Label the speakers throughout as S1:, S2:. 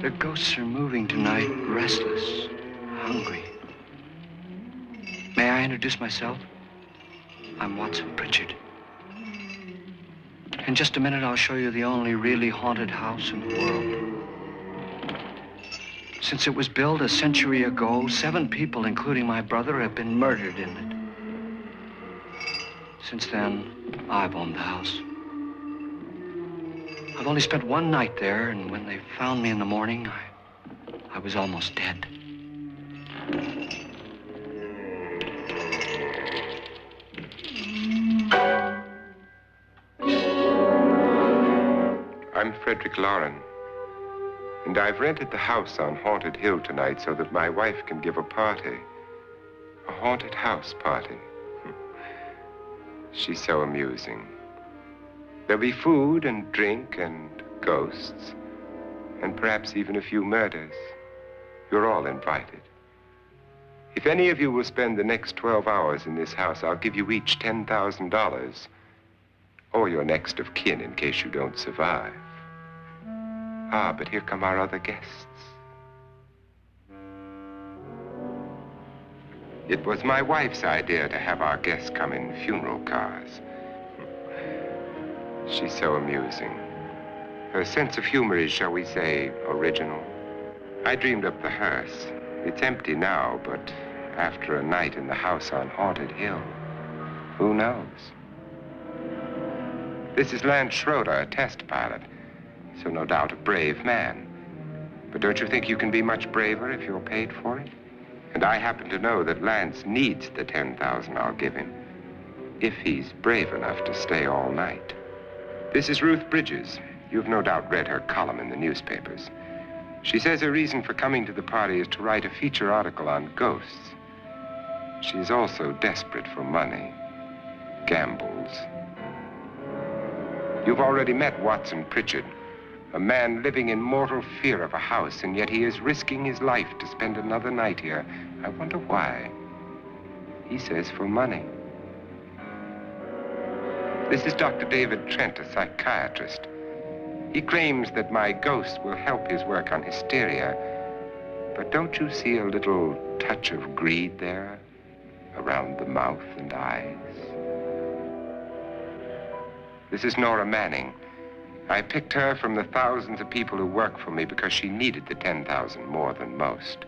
S1: The ghosts are moving tonight, restless, hungry. May I introduce myself? I'm Watson Pritchard. In just a minute, I'll show you the only really haunted house in the world. Since it was built a century ago, 7 people, including my brother, have been murdered in it. Since then, I've owned the house. I've only spent 1 night there, and when they found me in the morning, I was almost dead.
S2: I'm Frederick Lauren, and I've rented the house on Haunted Hill tonight so that my wife can give a party. A haunted house party. She's so amusing. There'll be food and drink and ghosts, and perhaps even a few murders. You're all invited. If any of you will spend the next 12 hours in this house, I'll give you each $10,000, or your next of kin in case you don't survive. Ah, but here come our other guests. It was my wife's idea to have our guests come in funeral cars. She's so amusing. Her sense of humor is, shall we say, original. I dreamed up the hearse. It's empty now, but after a night in the house on Haunted Hill, who knows? This is Lance Schroeder, a test pilot, so no doubt a brave man. But don't you think you can be much braver if you're paid for it? And I happen to know that Lance needs the $10,000 I'll give him, if he's brave enough to stay all night. This is Ruth Bridges. You've no doubt read her column in the newspapers. She says her reason for coming to the party is to write a feature article on ghosts. She's also desperate for money, gambles. You've already met Watson Pritchard, a man living in mortal fear of a house, and yet he is risking his life to spend another night here. I wonder why. He says for money. This is Dr. David Trent, a psychiatrist. He claims that my ghost will help his work on hysteria. But don't you see a little touch of greed there, around the mouth and eyes? This is Nora Manning. I picked her from the thousands of people who work for me because she needed the $10,000 more than most.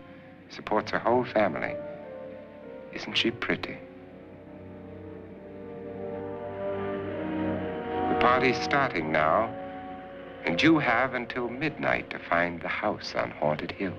S2: Supports her whole family. Isn't she pretty? The party's starting now, and you have until midnight to find the house on Haunted Hill.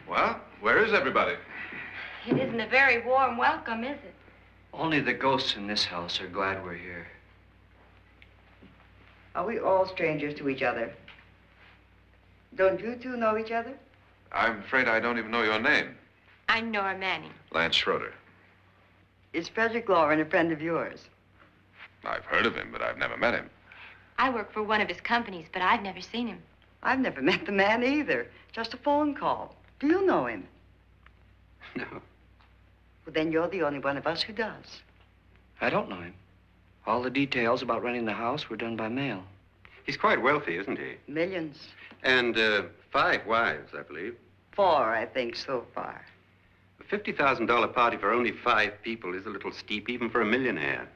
S3: Well, where is everybody?
S4: It isn't a very warm welcome, is it?
S1: Only the ghosts in this house are glad we're here.
S5: Are we all strangers to each other? Don't you two know each other?
S3: I'm afraid I don't even know your name.
S4: I'm Nora Manning.
S3: Lance Schroeder.
S5: Is Frederick Lauren a friend of yours?
S3: I've heard of him, but I've never met him.
S4: I work for one of his companies, but I've never seen him.
S5: I've never met the man either. Just a phone call. Do you know him?
S1: No.
S5: Well, then you're the only one of us who does.
S1: I don't know him. All the details about renting the house were done by mail.
S6: He's quite wealthy, isn't he?
S5: Millions.
S6: And 5 wives, I believe.
S5: 4, I think, so far.
S6: A $50,000 party for only 5 people is a little steep, even for a millionaire.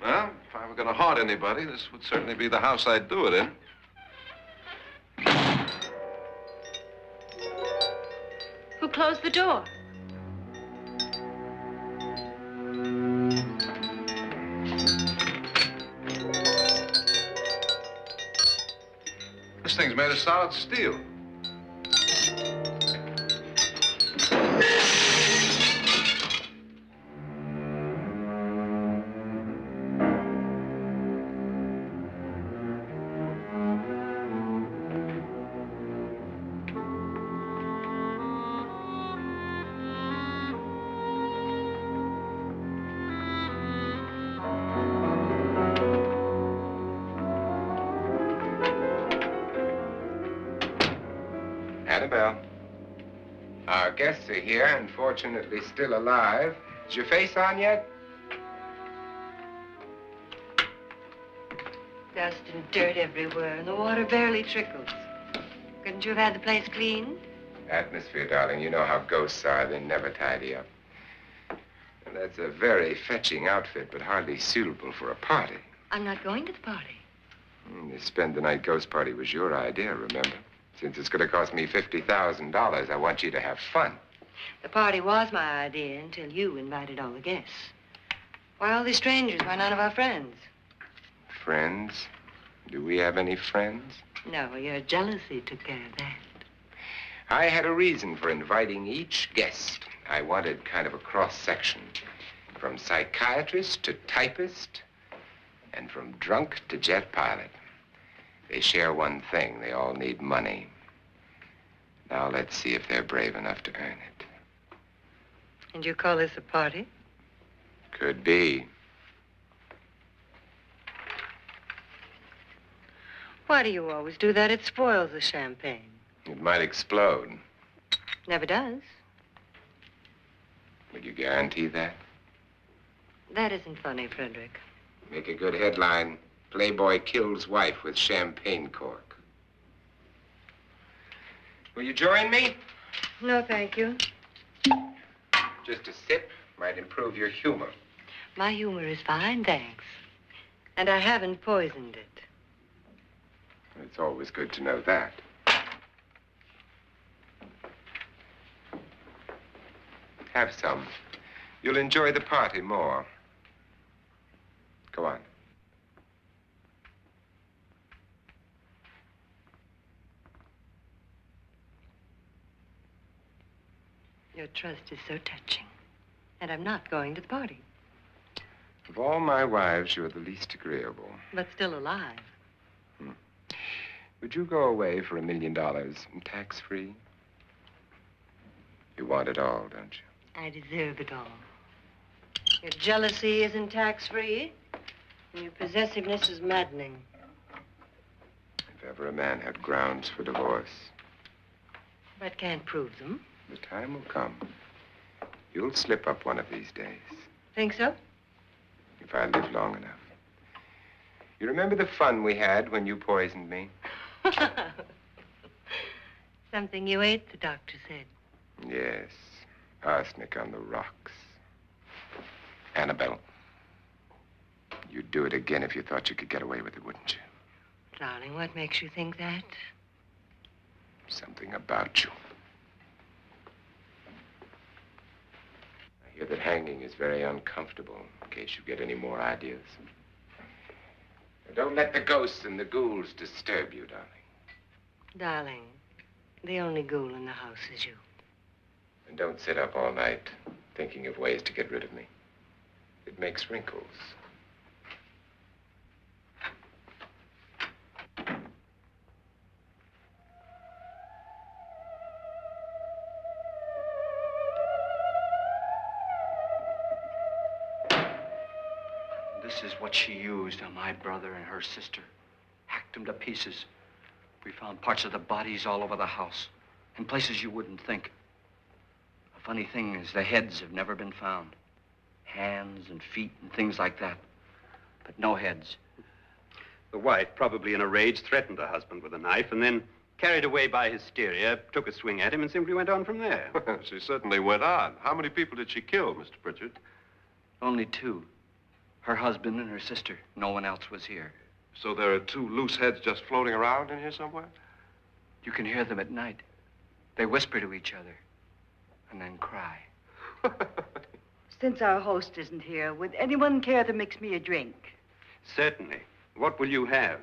S3: Well, if I were going to haunt anybody, this would certainly be the house I'd do it in.
S4: Who closed the door?
S3: This thing's made of solid steel.
S2: Annabelle, our guests are here, unfortunately still alive. Is your face on yet?
S5: Dust and dirt everywhere, and the water barely trickles. Couldn't you have had the place cleaned?
S2: Atmosphere, darling. You know how ghosts are. They never tidy up. And that's a very fetching outfit, but hardly suitable for a party.
S5: I'm not going to the party.
S2: The spend-the-night ghost party was your idea, remember? Since it's going to cost me $50,000, I want you to have fun.
S5: The party was my idea until you invited all the guests. Why all these strangers? Why none of our friends?
S2: Friends? Do we have any friends?
S5: No, your jealousy took care of that.
S2: I had a reason for inviting each guest. I wanted kind of a cross-section. From psychiatrist to typist, and from drunk to jet pilot. They share one thing. They all need money. Now let's see if they're brave enough to earn it.
S5: And you call this a party?
S2: Could be.
S5: Why do you always do that? It spoils the champagne.
S2: It might explode.
S5: Never does.
S2: Would you guarantee that?
S5: That isn't funny, Frederick.
S2: Make a good headline. Playboy kills wife with champagne cork. Will you join me?
S5: No, thank you.
S2: Just a sip might improve your humor.
S5: My humor is fine, thanks. And I haven't poisoned it.
S2: It's always good to know that. Have some. You'll enjoy the party more. Go on.
S5: Your trust is so touching. And I'm not going to the party.
S2: Of all my wives, you're the least agreeable.
S5: But still alive.
S2: Would you go away for $1 million tax-free? You want it all, don't you?
S5: I deserve it all. Your jealousy isn't tax-free. And your possessiveness is maddening.
S2: If ever a man had grounds for divorce.
S5: But can't prove them.
S2: The time will come. You'll slip up one of these days.
S5: Think so?
S2: If I live long enough. You remember the fun we had when you poisoned me?
S5: Something you ate, the doctor said.
S2: Yes. Arsenic on the rocks. Annabelle, you'd do it again if you thought you could get away with it, wouldn't you?
S5: Darling, what makes you think that?
S2: Something about you. I hear that hanging is very uncomfortable, in case you get any more ideas. Now, don't let the ghosts and the ghouls disturb you, darling.
S5: Darling, the only ghoul in the house is you.
S2: And don't sit up all night thinking of ways to get rid of me. It makes wrinkles.
S1: This is what she used on my brother and her sister. Hacked them to pieces. We found parts of the bodies all over the house, in places you wouldn't think. The funny thing is the heads have never been found. Hands and feet and things like that. But no heads.
S6: The wife, probably in a rage, threatened her husband with a knife and then, carried away by hysteria, took a swing at him and simply went on from there.
S3: She certainly went on. How many people did she kill, Mr. Pritchard?
S1: Only two. Her husband and her sister. No one else was here.
S3: So there are two loose heads just floating around in here somewhere?
S1: You can hear them at night. They whisper to each other and then cry.
S7: Since our host isn't here, would anyone care to mix me a drink?
S6: Certainly. What will you have?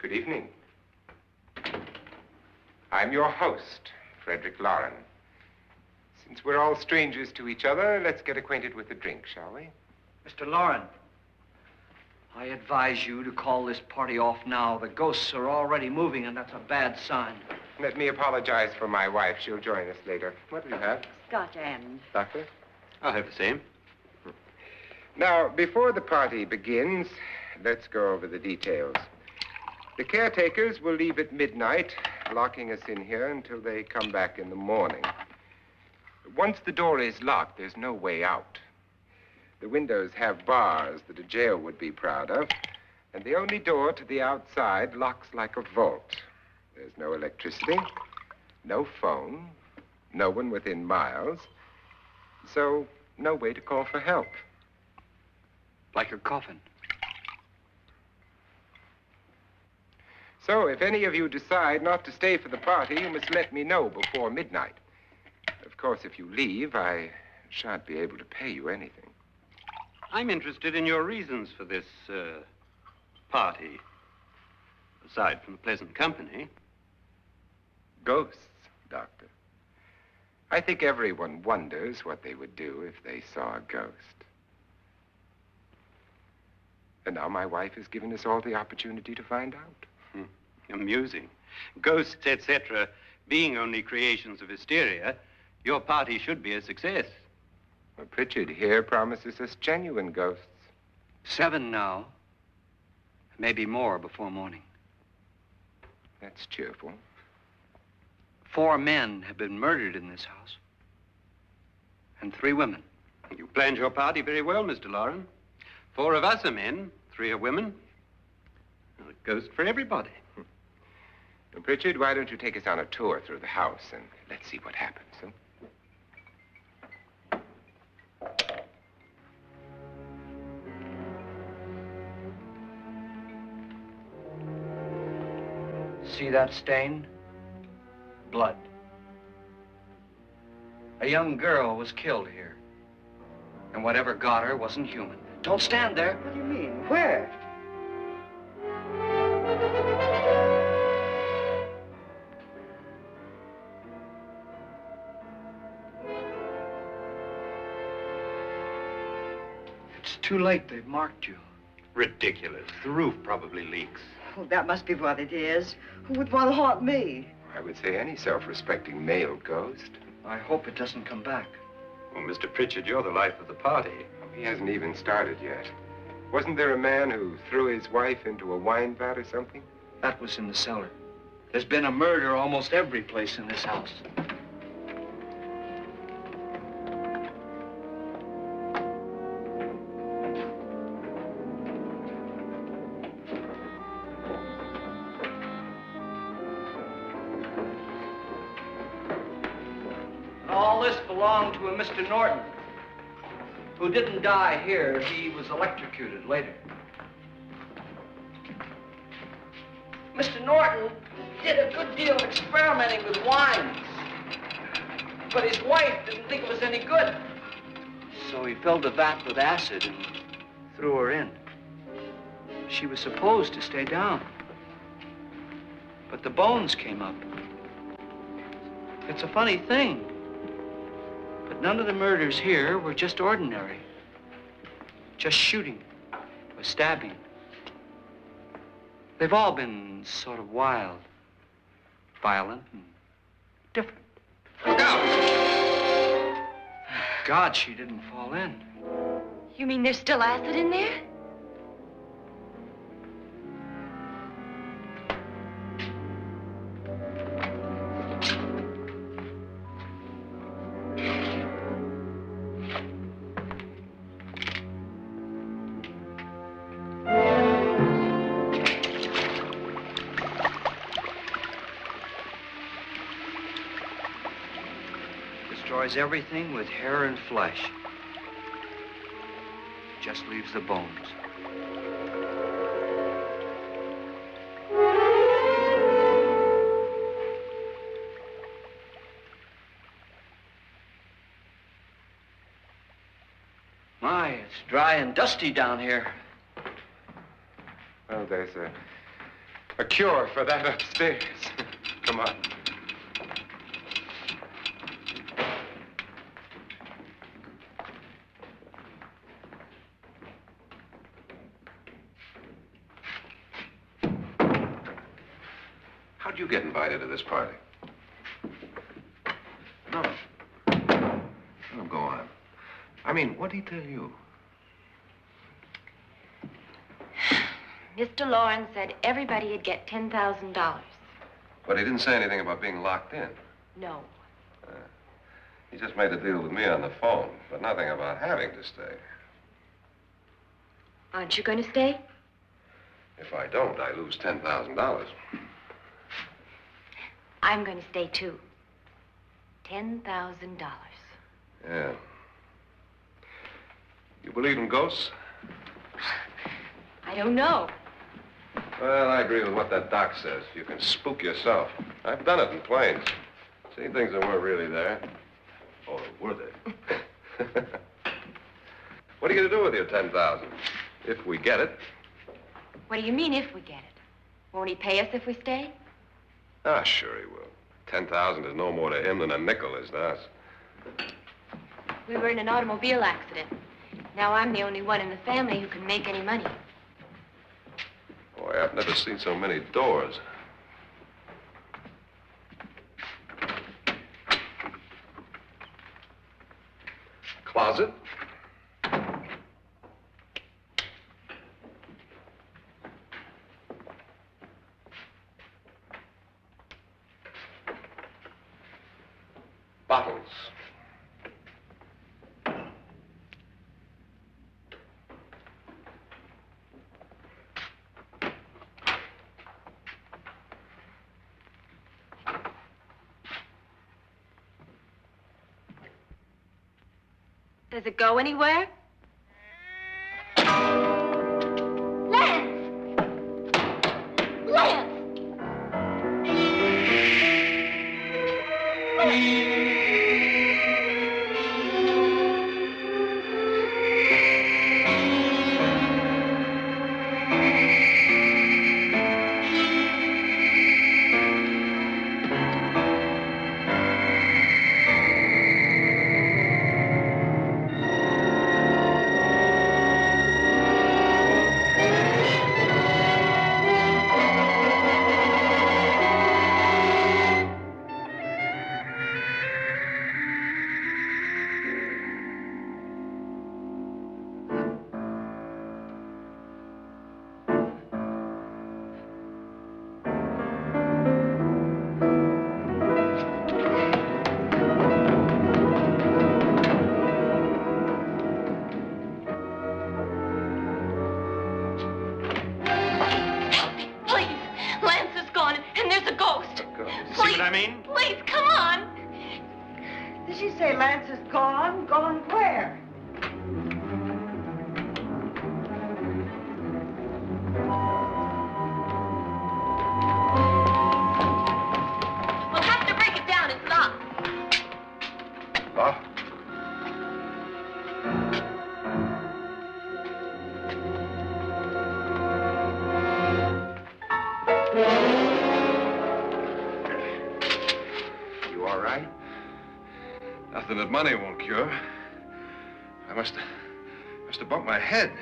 S2: Good evening. I'm your host, Frederick Lauren. Since we're all strangers to each other, let's get acquainted with a drink, shall we?
S1: Mr. Lauren, I advise you to call this party off now. The ghosts are already moving, and that's a bad sign.
S2: Let me apologize for my wife. She'll join us later. What will you have?
S7: Scotch and.
S2: Doctor?
S6: I'll have the same.
S2: Now, before the party begins, let's go over the details. The caretakers will leave at midnight, locking us in here until they come back in the morning. Once the door is locked, there's no way out. The windows have bars that a jail would be proud of, and the only door to the outside locks like a vault. There's no electricity, no phone, no one within miles, so no way to call for help.
S1: Like a coffin.
S2: So if any of you decide not to stay for the party, you must let me know before midnight. Of course, if you leave, I shan't be able to pay you anything.
S6: I'm interested in your reasons for this, party. Aside from the pleasant company.
S2: Ghosts, Doctor. I think everyone wonders what they would do if they saw a ghost. And now my wife has given us all the opportunity to find out.
S6: Amusing. Ghosts, etc., being only creations of hysteria, your party should be a success.
S2: Well, Pritchard here promises us genuine ghosts.
S1: 7 now. Maybe more before morning.
S2: That's cheerful.
S1: 4 men have been murdered in this house. And 3 women.
S6: You planned your party very well, Mr. Lauren. 4 of us are men, 3 are women. A ghost for everybody.
S2: Now, Pritchard, why don't you take us on a tour through the house and let's see what happens, huh?
S1: See that stain? Blood. A young girl was killed here. And whatever got her wasn't human. Don't stand there.
S7: What do you mean? Where?
S1: It's too late. They've marked you.
S6: Ridiculous. The roof probably leaks.
S7: Oh, that must be what it is. Who would want to haunt me?
S2: I would say any self-respecting male ghost.
S1: I hope it doesn't come back.
S6: Well, Mr. Pritchard, you're the life of the party.
S2: He hasn't even started yet. Wasn't there a man who threw his wife into a wine vat or something?
S1: That was in the cellar. There's been a murder almost every place in this house. All this belonged to a Mr. Norton, who didn't die here. He was electrocuted later. Mr. Norton did a good deal of experimenting with wines, but his wife didn't think it was any good. So he filled the vat with acid and threw her in. She was supposed to stay down. But the bones came up. It's a funny thing. But none of the murders here were just ordinary. Just shooting or stabbing. They've all been sort of wild, violent, and different.
S3: Look out!
S1: God, she didn't fall in.
S4: You mean there's still acid in there?
S1: Destroys everything with hair and flesh. Just leaves the bones. My, it's dry and dusty down here.
S2: Well, there's a cure for that upstairs. Come on.
S3: How'd you get invited to this party? No. No, go on. I mean, what did he tell you?
S4: Mr. Lawrence said everybody'd get $10,000.
S3: But he didn't say anything about being locked in.
S4: No.
S3: He just made a deal with me on the phone, but nothing about having to stay.
S4: Aren't you going to stay?
S3: If I don't, I lose $10,000.
S4: I'm going to stay, too. $10,000.
S3: Yeah. You believe in ghosts?
S4: I don't know.
S3: Well, I agree with what that doc says. You can spook yourself. I've done it in planes. Seen things that weren't really there. Or were they? What are you going to do with your $10,000? If we get it.
S4: What do you mean, if we get it? Won't he pay us if we stay?
S3: Ah, sure he will. 10,000 is no more to him than a nickel is to us.
S4: We were in an automobile accident. Now I'm the only one in the family who can make any money.
S3: Boy, I've never seen so many doors. Closet? Bottles.
S4: Does it go anywhere? Lance! Lance! Please, come on.
S7: Did she say Lance is gone? Gone where?
S4: We'll have to break it down. It's locked.
S3: Locked? something that money won't cure. I must have bumped my head.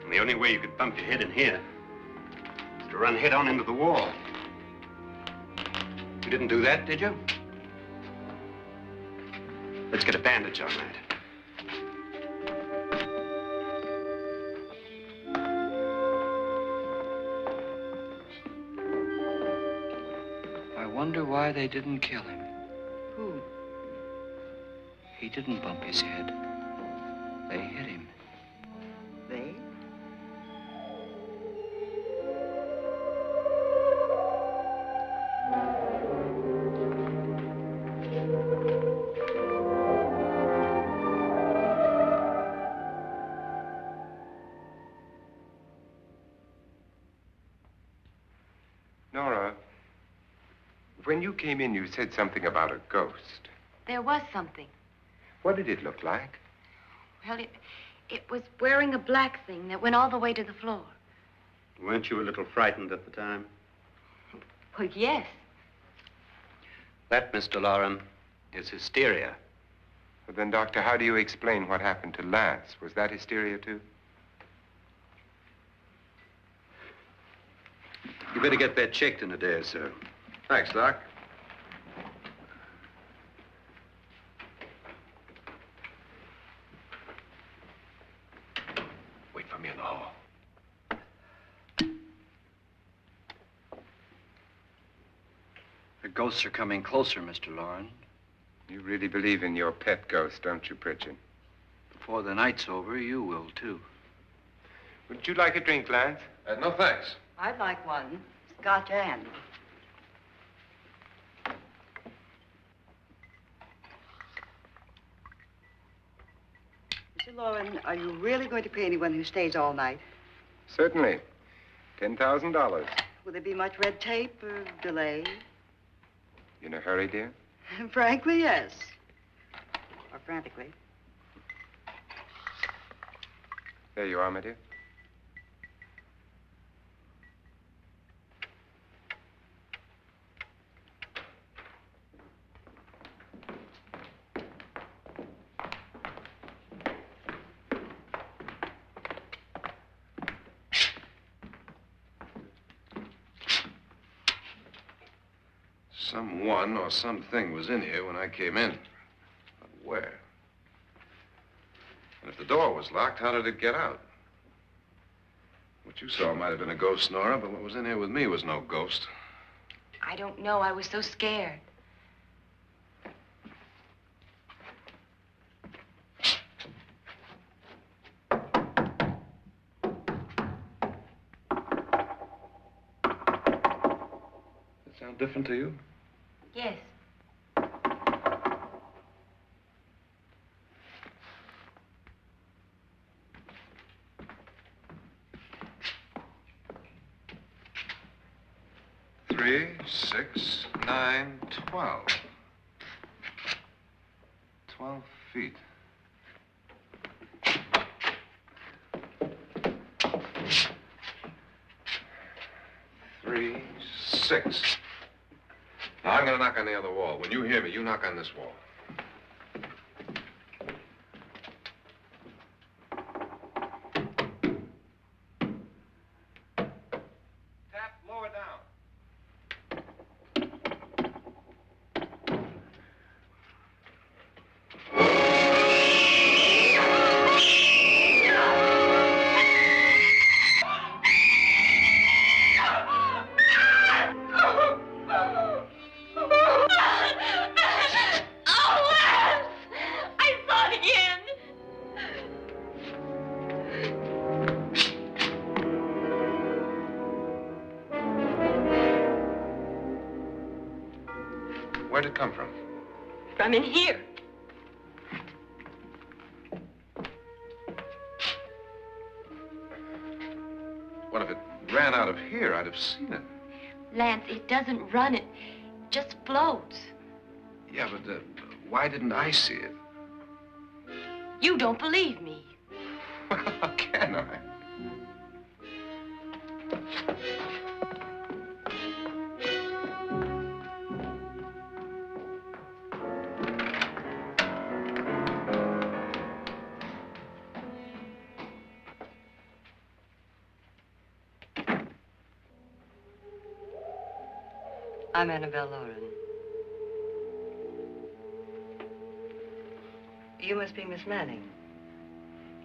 S6: And the only way you could bump your head in here is to run head on into the wall. You didn't do that, did you? Let's get a bandage on that.
S1: I wonder why they didn't kill him.
S7: Who?
S1: He didn't bump his head. They hit him.
S7: They?
S2: Nora, when you came in, you said something about a ghost.
S4: There was something.
S2: What did it look like?
S4: Well, it was wearing a black thing that went all the way to the floor.
S6: Weren't you a little frightened at the time?
S4: Well, yes.
S6: That, Mr. Loren, is hysteria.
S2: Well, then, Doctor, how do you explain what happened to Lance? Was that hysteria, too?
S6: You better get that checked in a day or so.
S3: Thanks, Doc. Wait for me in the hall.
S1: The ghosts are coming closer, Mr. Loren.
S2: You really believe in your pet ghost, don't you, Pritchard?
S1: Before the night's over, you will, too.
S2: Would you like a drink, Lance?
S3: No, thanks.
S7: I'd like one. Scotch and. Mr. Loren, are you really going to pay anyone who stays all night?
S2: Certainly. $10,000.
S7: Will there be much red tape or delay?
S2: In a hurry, dear?
S7: Frankly, yes. Or frantically.
S2: There you are, my dear.
S3: Someone or something was in here when I came in. But where? And if the door was locked, how did it get out? What you saw might have been a ghost, Nora, but what was in here with me was no ghost.
S4: I don't know. I was so scared.
S3: Does it sound different to you?
S4: Yes.
S3: Three, 6, 9, 12. 12 feet. Three, 6. Now, I'm going to knock on the other wall. When you hear me, you knock on this wall. Tap lower down. Where'd it come from?
S4: From in here.
S3: What if it ran out of here? I'd have seen it.
S4: Lance, it doesn't run. It just floats.
S3: Yeah, but why didn't I see it?
S4: You don't believe me.
S3: Well, how can I?
S5: I'm Annabelle Lauren. You must be Miss Manning.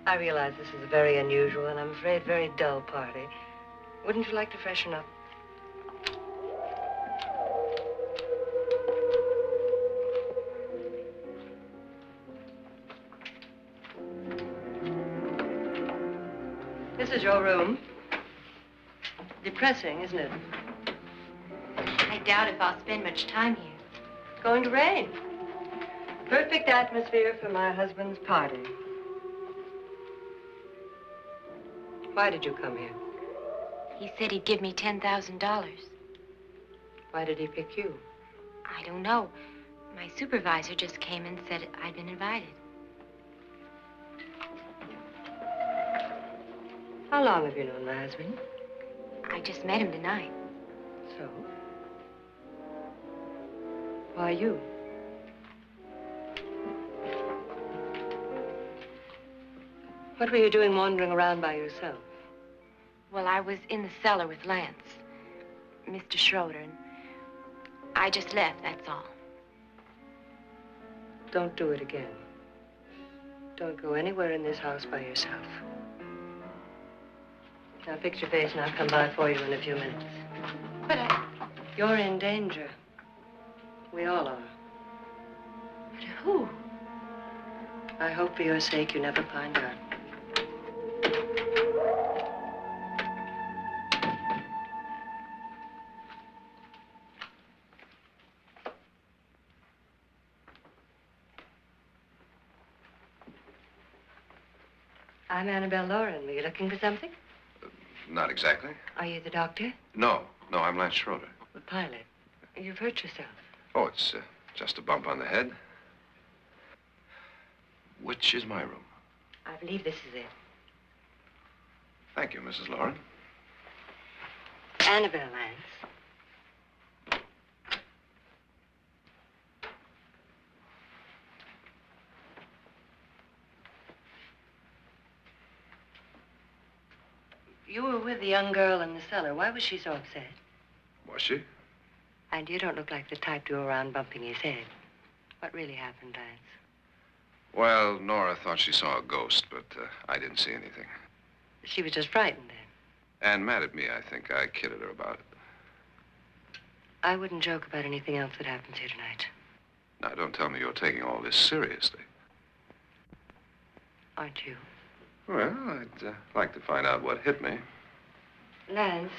S5: I realize this is a very unusual and I'm afraid very dull party. Wouldn't you like to freshen up? This is your room. Depressing, isn't it?
S4: I doubt if I'll spend much time here.
S5: It's going to rain. Perfect atmosphere for my husband's party. Why did you come here?
S4: He said he'd give me $10,000.
S5: Why did he pick you?
S4: I don't know. My supervisor just came and said I'd been invited.
S5: How long have you known my husband?
S4: I just met him tonight.
S5: So? Why you? What were you doing wandering around by yourself?
S4: Well, I was in the cellar with Lance, Mr. Schroeder, and I just left, that's all.
S5: Don't do it again. Don't go anywhere in this house by yourself. Now fix your face and I'll come by for you in a few minutes.
S4: But
S5: You're in danger. We all are.
S4: But who?
S5: I hope for your sake you never find out. I'm Annabelle Lauren. Were you looking for something?
S3: Not exactly.
S5: Are you the doctor?
S3: No, I'm Lance Schroeder.
S5: The pilot. You've hurt yourself.
S3: Oh, it's just a bump on the head. Which is my room?
S5: I believe this is it.
S3: Thank you, Mrs. Lauren.
S5: Annabelle Lance. You were with the young girl in the cellar. Why was she so upset?
S3: Was she?
S5: And you don't look like the type to go around bumping his head. What really happened, Lance?
S3: Well, Nora thought she saw a ghost, but I didn't see anything.
S5: She was just frightened then.
S3: And mad at me, I think. I kidded her about it.
S5: I wouldn't joke about anything else that happens here tonight.
S3: Now, don't tell me you're taking all this seriously.
S5: Aren't you?
S3: Well, I'd like to find out what hit me.
S5: Lance.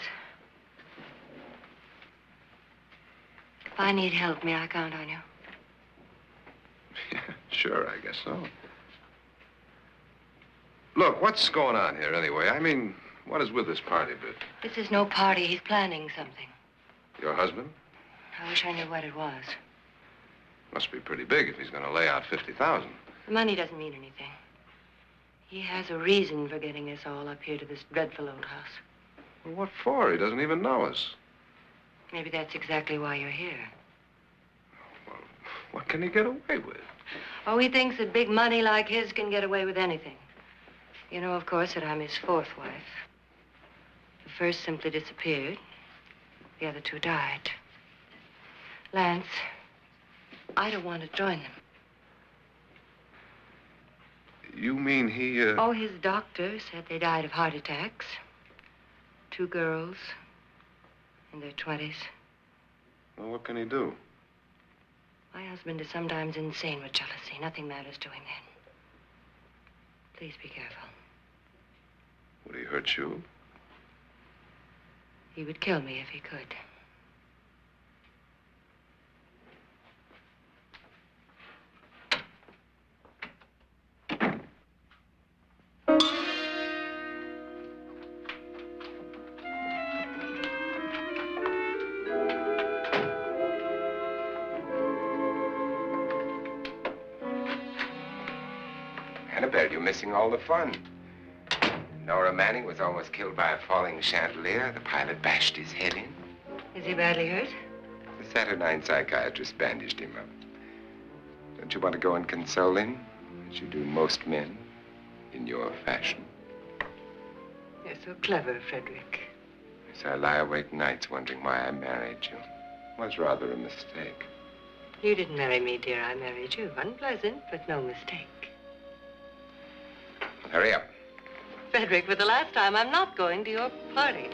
S5: If I need help, may I count on you?
S3: Yeah, sure, I guess so. Look, what's going on here anyway? I mean, what is with this party bit?
S5: This is no party. He's planning something.
S3: Your husband?
S5: I wish I knew what it was.
S3: Must be pretty big if he's going to lay out 50,000.
S5: The money doesn't mean anything. He has a reason for getting us all up here to this dreadful old house.
S3: Well, what for? He doesn't even know us.
S5: Maybe that's exactly why you're here.
S3: Well, what can he get away with?
S5: Oh, he thinks that big money like his can get away with anything. You know, of course, that I'm his fourth wife. The first simply disappeared. The other two died. Lance, I don't want to join them.
S3: You mean he,
S5: Oh, his doctor said they died of heart attacks. 2 girls in their 20s.
S3: Well, what can he do?
S5: My husband is sometimes insane with jealousy. Nothing matters to him then. Please be careful.
S3: Would he hurt you?
S5: He would kill me if he could.
S2: Annabelle, you're missing all the fun. Nora Manning was almost killed by a falling chandelier. The pilot bashed his head in.
S5: Is he badly hurt?
S2: The Saturnine psychiatrist bandaged him up. Don't you want to go and console him, as you do most men, in your fashion?
S5: You're so clever, Frederick.
S2: So I lie awake nights wondering why I married you. Was rather a mistake.
S5: You didn't marry me, dear. I married you. Unpleasant, but no mistake.
S2: Hurry up.
S5: Frederick, for the last time, I'm not going to your party.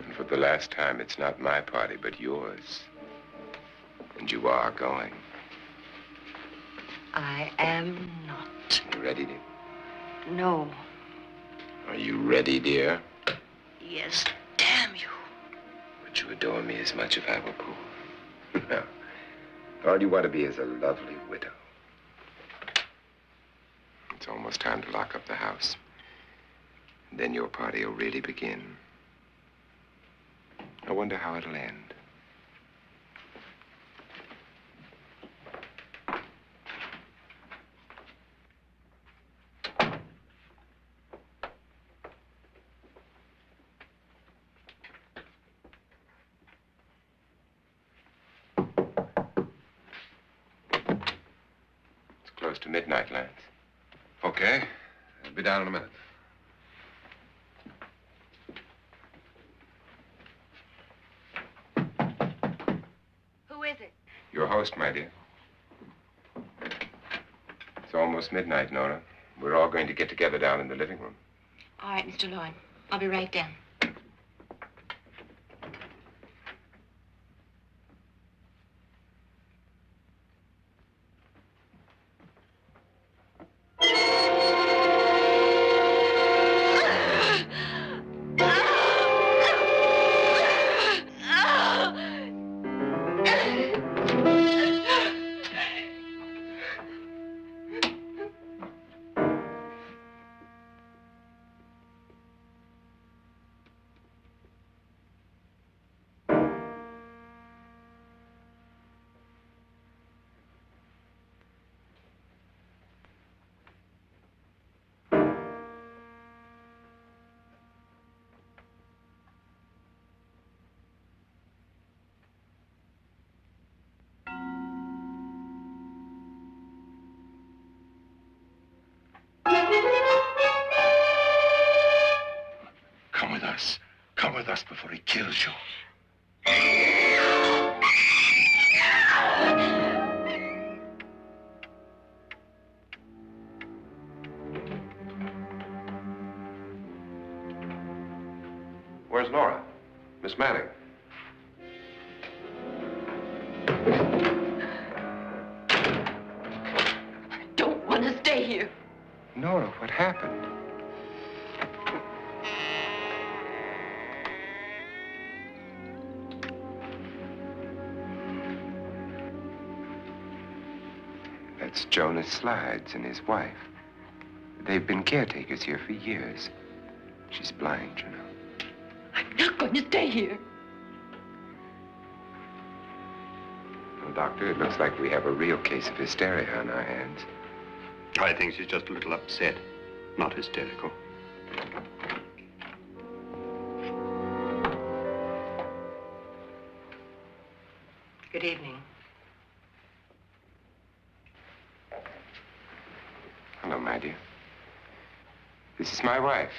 S2: And for the last time, it's not my party, but yours. And you are going.
S5: I am not.
S2: You ready, dear?
S5: No.
S2: Are you ready, dear?
S5: Yes, damn you.
S2: Would you adore me as much if I were poor? No. All you want to be is a lovely widow. It's almost time to lock up the house. And then your party will really begin. I wonder how it'll end. It's close to midnight, Lance.
S3: Okay. I'll be down in a minute.
S4: Who is it?
S2: Your host, my dear. It's almost midnight, Nora. We're all going to get together down in the living room.
S4: All right, Mr. Lloyd. I'll be right down.
S3: Come with us. Come with us before he kills you. Where's Nora? Miss Manning.
S4: I don't want to stay here.
S2: Nora, what happened? That's Jonas Slides and his wife. They've been caretakers here for years. She's blind, you know.
S4: I'm not going to stay here.
S2: Well, Doctor, it looks like we have a real case of hysteria on our hands.
S6: I think she's just a little upset, not hysterical.
S5: Good evening.
S2: Hello, my dear. This is my wife.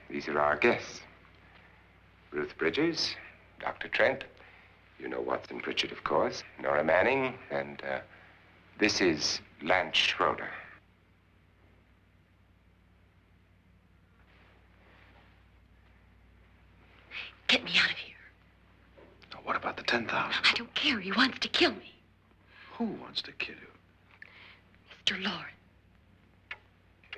S2: These are our guests. Ruth Bridges, Dr. Trent. You know Watson Pritchard, of course. Nora Manning, and this is Lance Schroeder.
S4: Get me out of here.
S3: Now, what about the 10,000?
S4: I don't care. He wants to kill me.
S3: Who wants to kill you?
S4: Mr. Lawrence.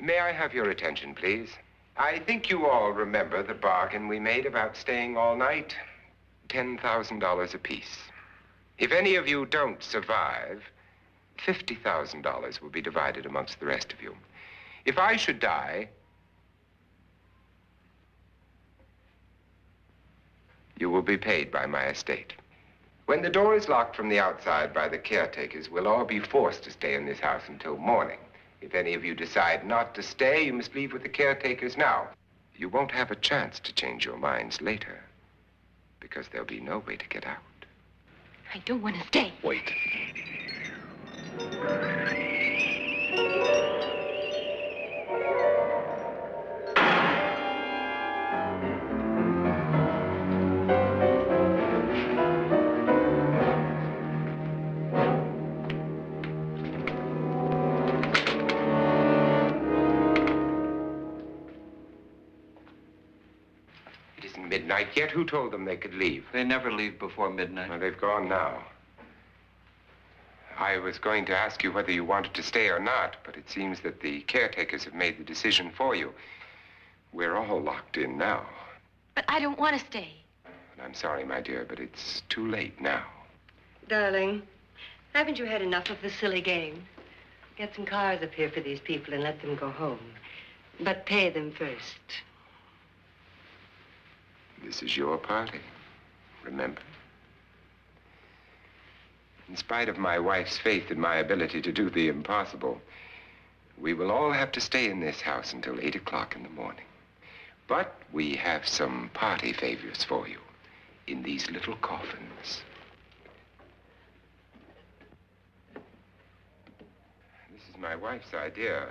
S2: May I have your attention, please? I think you all remember the bargain we made about staying all night. $10,000 apiece. If any of you don't survive, $50,000 will be divided amongst the rest of you. If I should die, you will be paid by my estate. When the door is locked from the outside by the caretakers, we'll all be forced to stay in this house until morning. If any of you decide not to stay, you must leave with the caretakers now. You won't have a chance to change your minds later, because there'll be no way to get out.
S4: I don't want to stay.
S3: Wait.
S2: isn't midnight yet. Who told them they could leave?
S1: They never leave before midnight.
S2: Well, they've gone now. I was going to ask you whether you wanted to stay or not, but it seems that the caretakers have made the decision for you. We're all locked in now.
S4: But I don't want to stay.
S2: And I'm sorry, my dear, but it's too late now.
S5: Darling, haven't you had enough of the silly game? Get some cars up here for these people and let them go home. But pay them first.
S2: This is your party, remember? In spite of my wife's faith in my ability to do the impossible, we will all have to stay in this house until 8 o'clock in the morning. But we have some party favors for you in these little coffins. This is my wife's idea.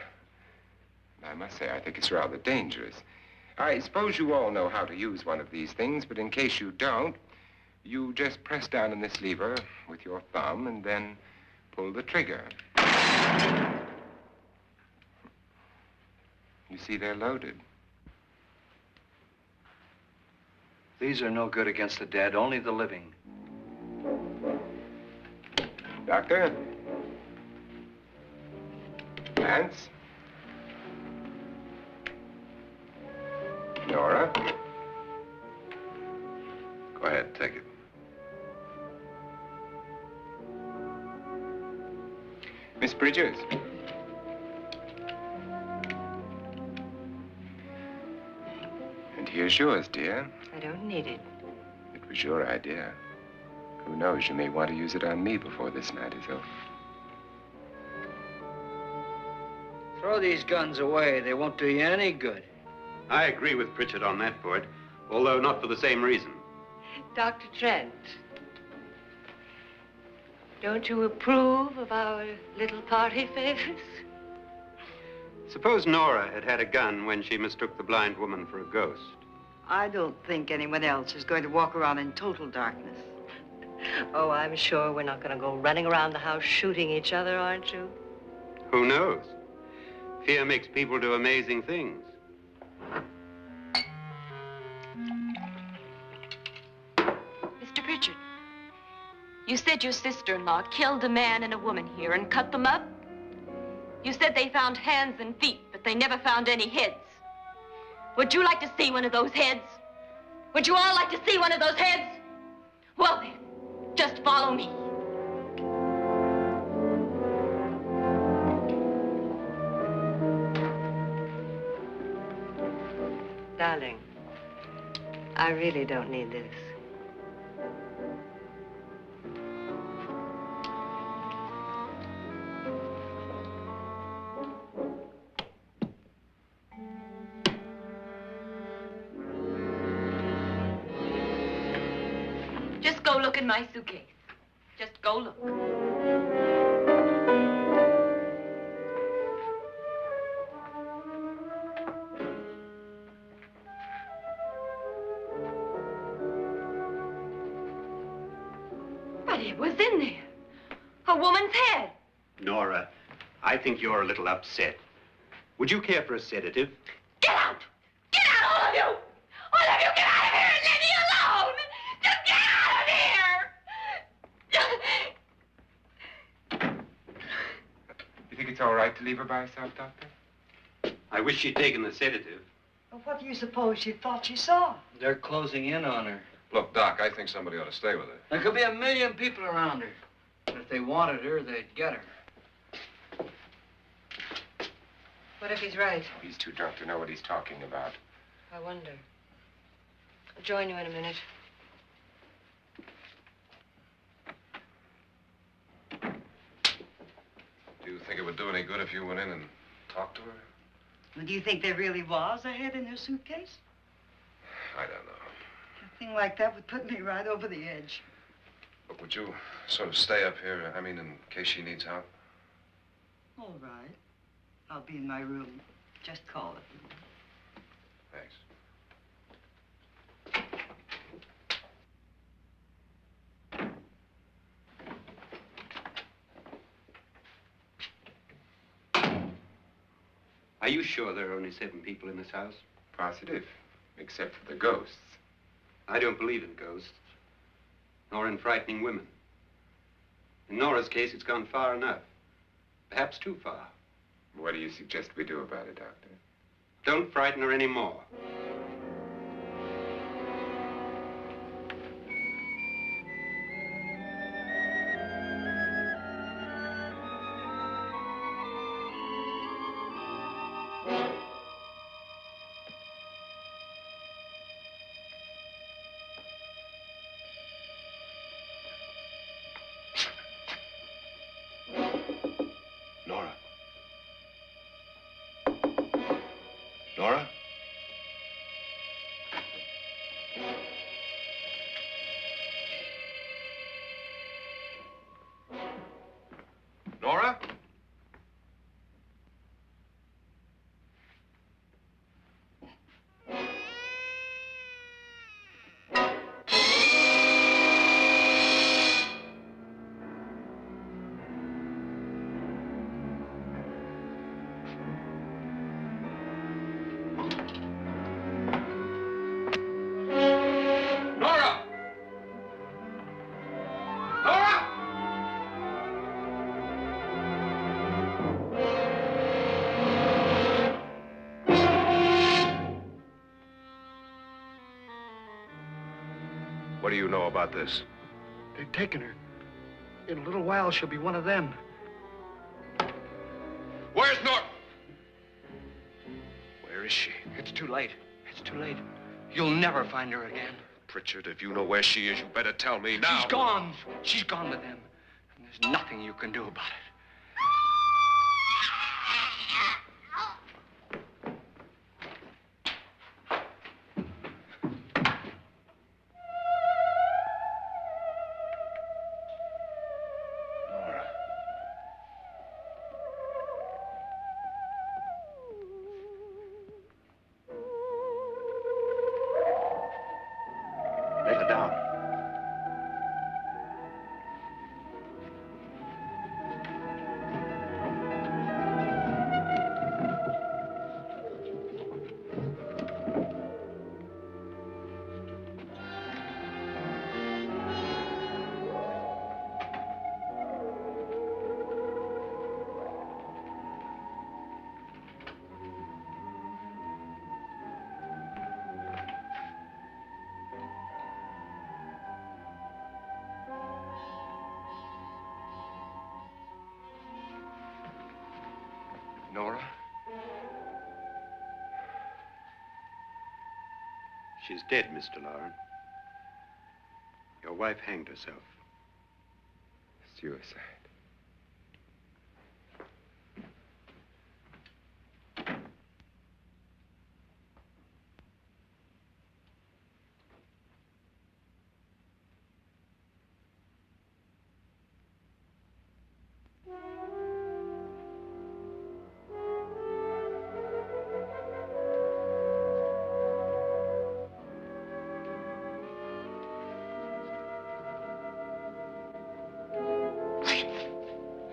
S2: I must say, I think it's rather dangerous. I suppose you all know how to use one of these things, but in case you don't, you just press down on this lever with your thumb and then pull the trigger. You see, they're loaded.
S1: These are no good against the dead, only the living.
S2: Doctor? Lance? Nora?
S3: Go ahead, take it.
S2: Miss Bridges? And here's yours, dear.
S5: I don't need it.
S2: It was your idea. Who knows, you may want to use it on me before this night is over.
S1: Throw these guns away. They won't do you any good.
S6: I agree with Pritchard on that point, although not for the same reason.
S5: Dr. Trent, don't you approve of our little party favors?
S6: Suppose Nora had had a gun when she mistook the blind woman for a ghost.
S7: I don't think anyone else is going to walk around in total darkness.
S5: Oh, I'm sure we're not going to go running around the house shooting each other, aren't you?
S6: Who knows? Fear makes people do amazing things.
S4: Mr. Pritchard, you said your sister-in-law killed a man and a woman here and cut them up? You said they found hands and feet, but they never found any heads. Would you like to see one of those heads? Would you all like to see one of those heads? Well then, just follow me.
S5: Darling, I really don't need this.
S4: Just go look in my suitcase. Just go look. But it was in there. A woman's head.
S6: Nora, I think you're a little upset. Would you care for a sedative?
S4: Get out! Get out, all of you! All of you, get out of here and leave me alone! Just get out of here!
S2: You think it's all right to leave her by herself, Doctor?
S6: I wish she'd taken the sedative.
S7: Well, what do you suppose she thought she saw?
S1: They're closing in on her.
S3: Look, Doc, I think somebody ought to stay with her.
S1: There could be 1 million people around her. If they wanted her, they'd get her.
S5: What if he's right?
S2: He's too drunk to know what he's talking about.
S5: I wonder. I'll join you in a minute.
S3: Do you think it would do any good if you went in and talked to her?
S7: Well, do you think there really was a head in her suitcase?
S3: I don't know.
S7: A thing like that would put me right over the edge.
S3: Look, would you sort of stay up here, I mean, in case she needs help?
S7: All right. I'll be in my room. Just call it.
S3: Thanks.
S6: Are you sure there are only 7 people in this house?
S2: Positive, except for the ghosts.
S6: I don't believe in ghosts, nor in frightening women. In Nora's case, it's gone far enough. Perhaps too far.
S2: What do you suggest we do about it, Doctor?
S6: Don't frighten her anymore.
S3: Nora? Nora? Nora? Nora! Nora! What do you know about this?
S8: They've taken her. In a little while, she'll be one of them.
S3: Where's Nora? Where is she?
S1: It's too late. It's too late. You'll never find her again.
S3: Pritchard, if you know where she is, you better tell me now.
S1: She's gone. She's gone with them. And there's nothing you can do about it.
S3: Nora. Lay her down. Nora?
S6: She's dead, Mr. Lauren. Your wife hanged herself.
S2: Suicide.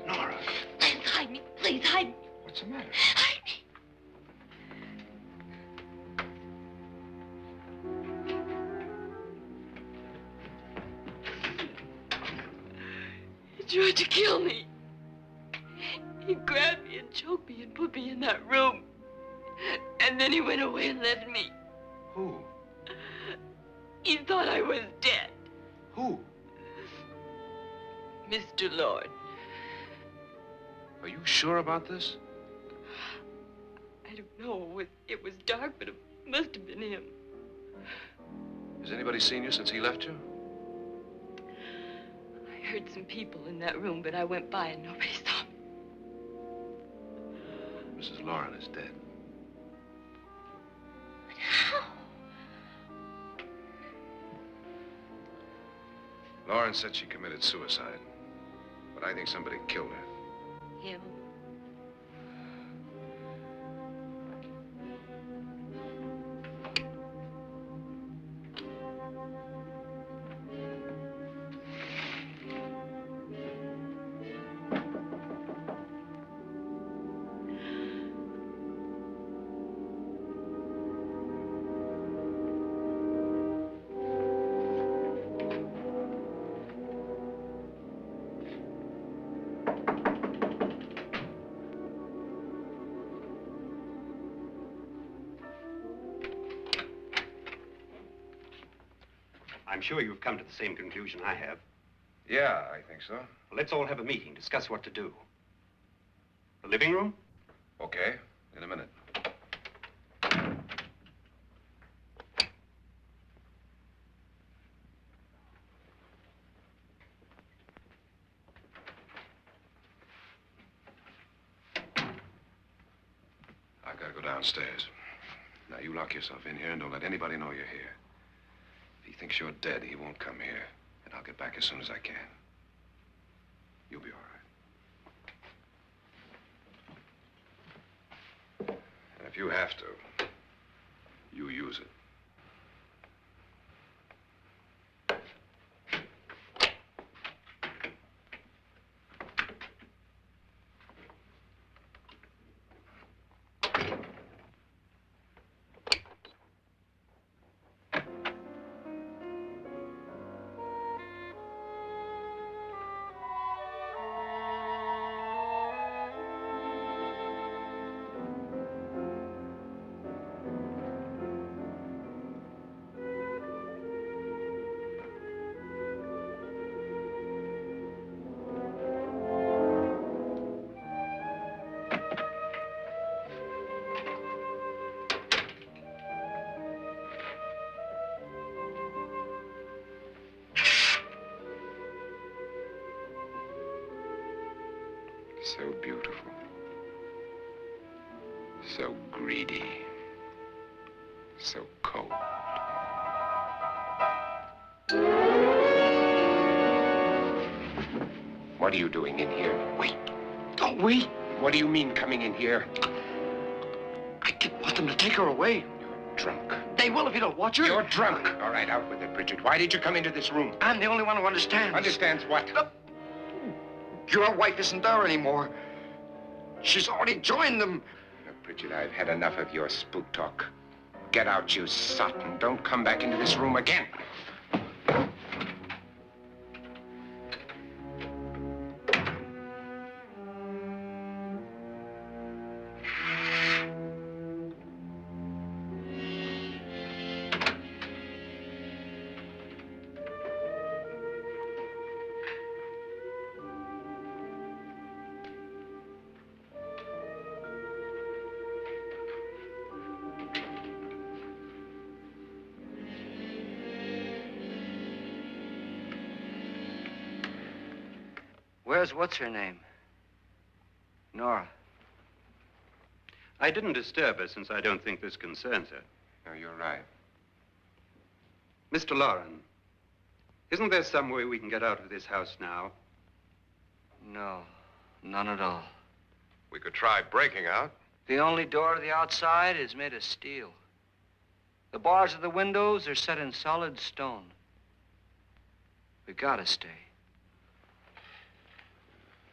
S3: Nora,
S4: Hide me, please, hide me.
S3: what's the matter?
S4: Hide me. He tried to kill me. He grabbed me and choked me and put me in that room. And then he went away and left me.
S3: Who?
S4: He thought I was dead.
S3: Who?
S4: Mr. Lord.
S3: Are you sure about this?
S4: I don't know. It was dark, but it must have been him.
S3: Has anybody seen you since he left you?
S4: I heard some people in that room, but I went by and nobody saw me.
S3: Mrs. Lauren is dead.
S4: But how?
S3: Lauren said she committed suicide, but I think somebody killed her.
S4: Him.
S6: I'm sure you've come to the same conclusion I have.
S3: Yeah, I think so.
S6: Well, let's all have a meeting, discuss what to do. The living room?
S3: Okay, in a minute. I've got to go downstairs. Now, you lock yourself in here and don't let anybody know you're here. If he thinks you're dead, he won't come here. And I'll get back as soon as I can. You'll be all right. And if you have to, you use it. So beautiful. So greedy. So cold. What are you doing in here?
S8: Wait. Don't wait.
S2: What do you mean coming in here?
S8: I didn't want them to take her away.
S2: You're drunk.
S8: They will if you don't watch her.
S2: You're drunk. All right, out with it, Bridget. Why did you come into this room?
S8: I'm the only one who understands.
S2: Understands what?
S8: Your wife isn't there anymore. She's already joined them.
S2: Look, Bridget, I've had enough of your spook talk. Get out, you sot, and don't come back into this room again.
S1: Where's what's-her-name? Nora.
S6: I didn't disturb her since I don't think this concerns her.
S2: No, you're right.
S6: Mr. Loren, isn't there some way we can get out of this house now?
S1: No, none at all.
S3: We could try breaking out.
S1: The only door to the outside is made of steel. The bars of the windows are set in solid stone. We gotta stay.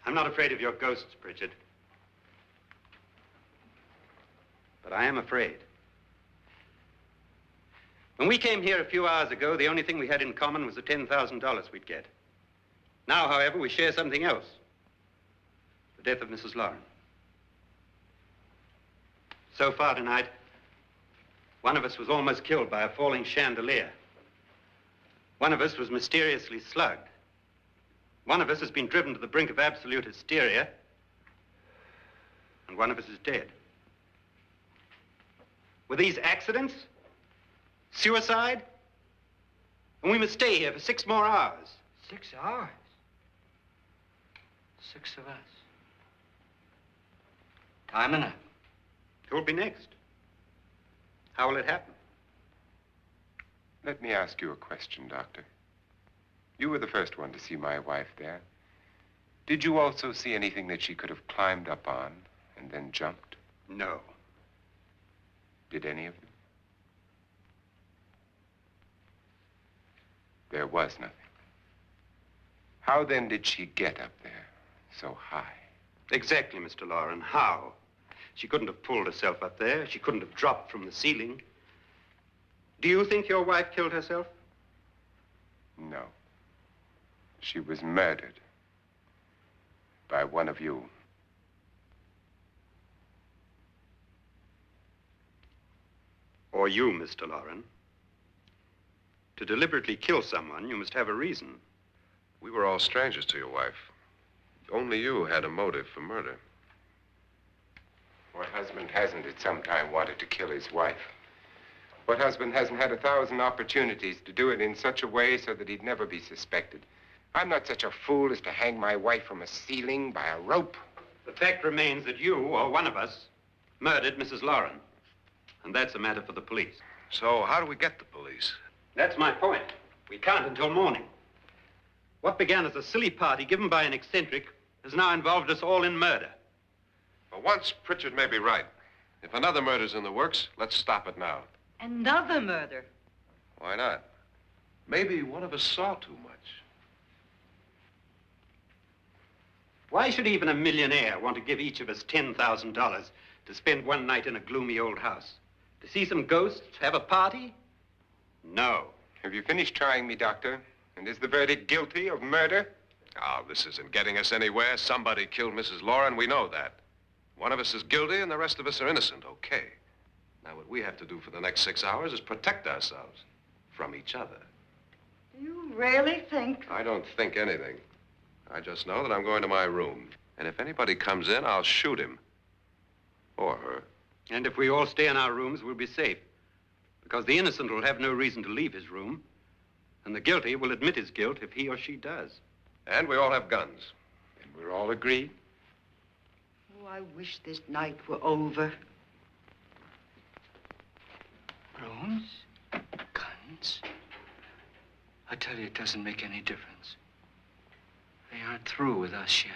S6: I'm not afraid of your ghosts, Bridget. But I am afraid. When we came here a few hours ago, the only thing we had in common was the $10,000 we'd get. Now, however, we share something else. The death of Mrs. Loren. So far tonight, one of us was almost killed by a falling chandelier. One of us was mysteriously slugged. One of us has been driven to the brink of absolute hysteria, and one of us is dead. Were these accidents? Suicide? And we must stay here for 6 more hours.
S1: 6 hours? 6 of us. Time enough.
S6: Who will be next? How will it happen?
S2: Let me ask you a question, Doctor. You were the first one to see my wife there. Did you also see anything that she could have climbed up on and then jumped?
S6: No.
S2: Did any of you? There was nothing. How then did she get up there so high?
S6: Exactly, Mr. Loren. How? She couldn't have pulled herself up there. She couldn't have dropped from the ceiling. Do you think your wife killed herself?
S2: No. She was murdered by one of you.
S6: Or you, Mr. Loren. To deliberately kill someone, you must have a reason.
S3: We were all strangers to your wife. Only you had a motive for murder.
S2: What husband hasn't at some time wanted to kill his wife? What husband hasn't had 1,000 opportunities to do it in such a way so that he'd never be suspected? I'm not such a fool as to hang my wife from a ceiling by a rope.
S6: The fact remains that you, or one of us, murdered Mrs. Lauren. And that's a matter for the police.
S3: So how do we get the police?
S6: That's my point. We can't until morning. What began as a silly party given by an eccentric has now involved us all in murder.
S3: For once, Pritchard may be right. If another murder's in the works, let's stop it now.
S7: Another murder.
S3: Why not? Maybe one of us saw too much.
S6: Why should even a millionaire want to give each of us $10,000 to spend one night in a gloomy old house? To see some ghosts, have a party? No.
S2: Have you finished trying me, Doctor? And is the verdict guilty of murder?
S3: Oh, this isn't getting us anywhere. Somebody killed Mrs. Lauren. We know that. One of us is guilty and the rest of us are innocent. Okay. Now, what we have to do for the next 6 hours is protect ourselves from each other.
S7: You really think?
S3: I don't think anything. I just know that I'm going to my room. And if anybody comes in, I'll shoot him. Or her.
S6: And if we all stay in our rooms, we'll be safe. Because the innocent will have no reason to leave his room. And the guilty will admit his guilt if he or she does.
S3: And we all have guns.
S2: And we're all agreed?
S7: Oh, I wish this night were over.
S1: Rooms? Guns? I tell you, it doesn't make any difference. They aren't through with us yet.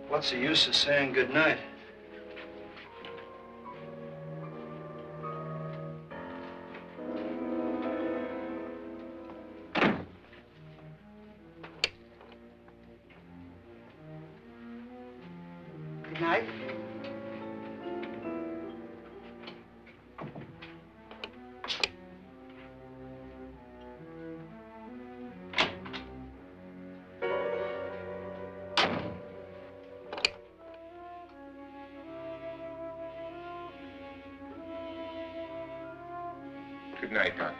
S1: What's the use of saying goodnight?
S7: Good night.
S2: Good night, Doctor.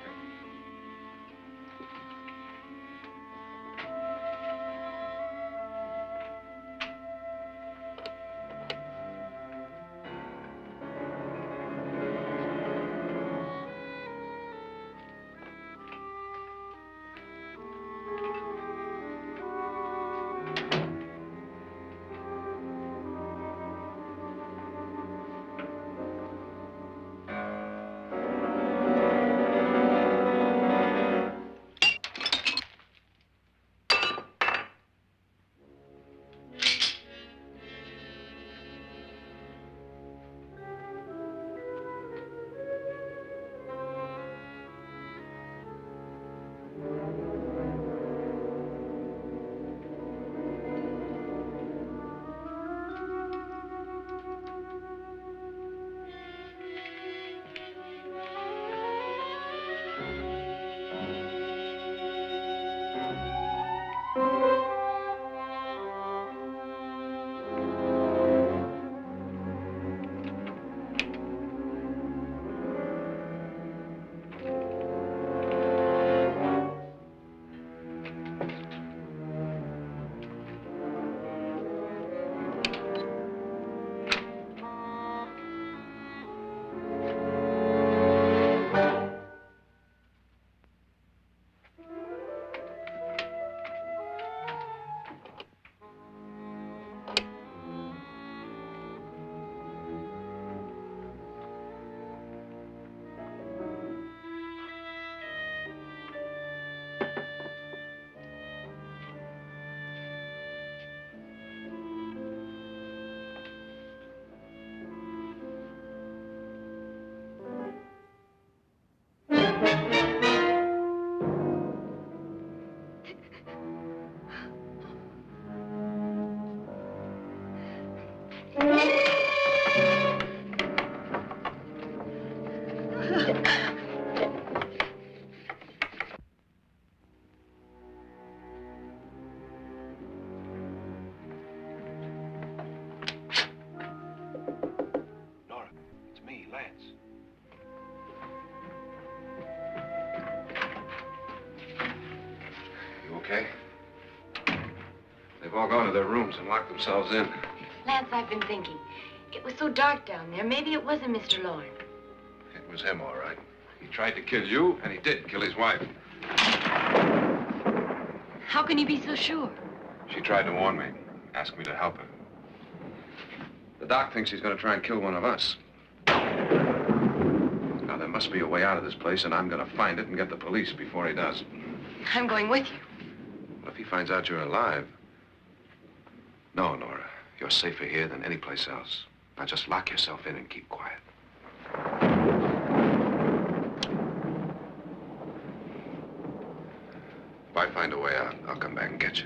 S3: okay? They've all gone to their rooms and locked themselves in.
S4: Lance, I've been thinking. It was so dark down there. Maybe it wasn't Mr. Lorne.
S3: It was him, all right. He tried to kill you, and he did kill his wife.
S4: How can you be so sure?
S3: She tried to warn me, asked me to help her. The doc thinks he's going to try and kill one of us. Now, there must be a way out of this place, and I'm going to find it and get the police before he does.
S4: I'm going with you.
S3: What if he finds out you're alive? No, Nora. You're safer here than any place else. Now, just lock yourself in and keep quiet. If I find a way out, I'll come back and get you.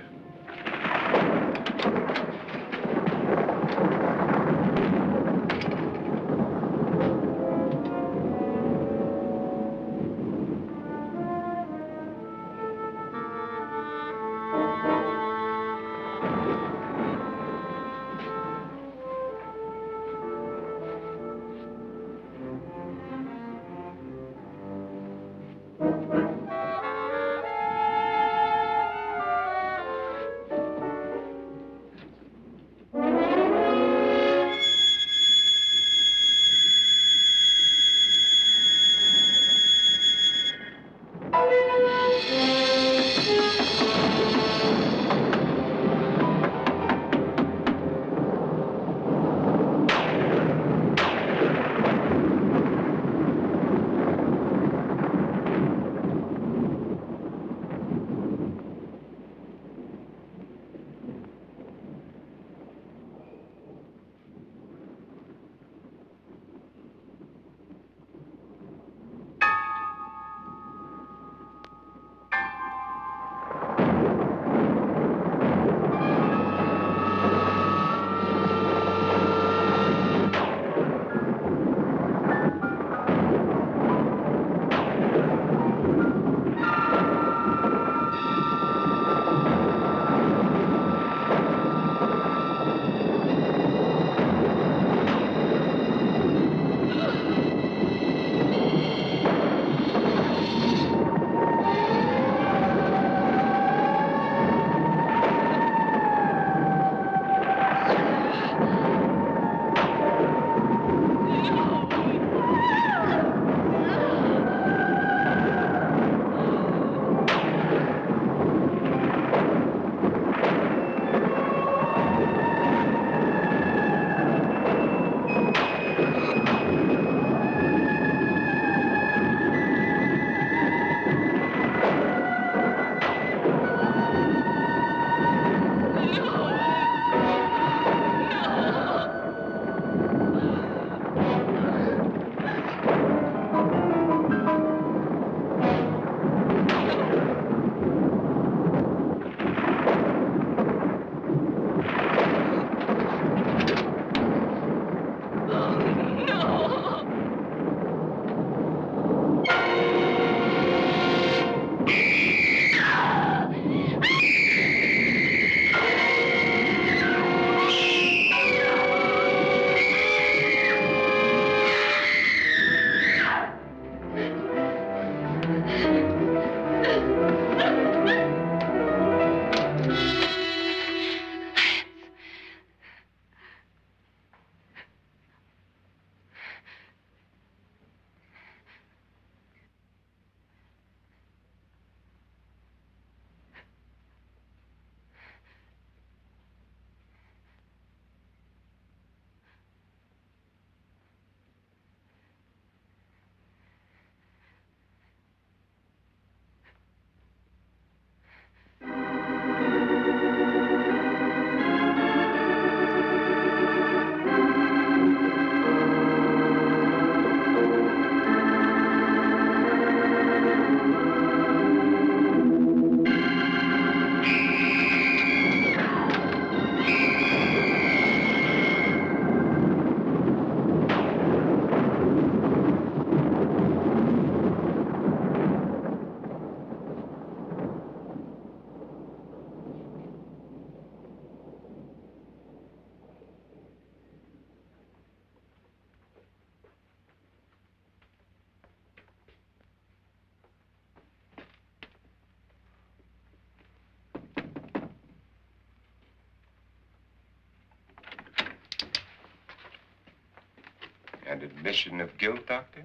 S2: An admission of guilt, Doctor?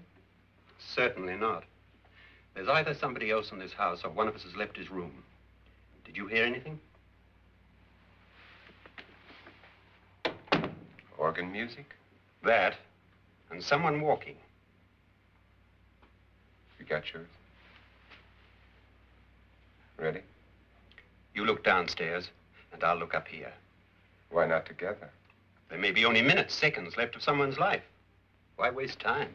S6: Certainly not. There's either somebody else in this house or one of us has left his room. Did you hear anything?
S2: Organ music?
S6: That, and someone walking.
S2: You got yours? Ready?
S6: You look downstairs, and I'll look up here.
S2: Why not together?
S6: There may be only minutes, seconds left of someone's life. Why waste time?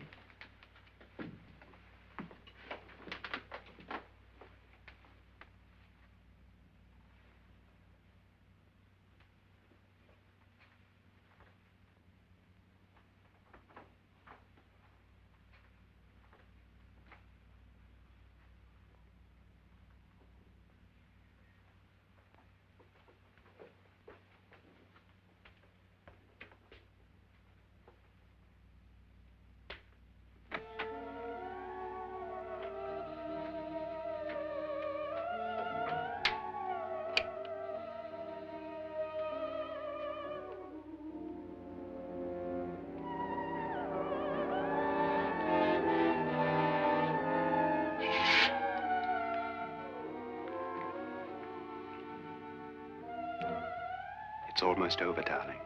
S6: It's almost over, darling.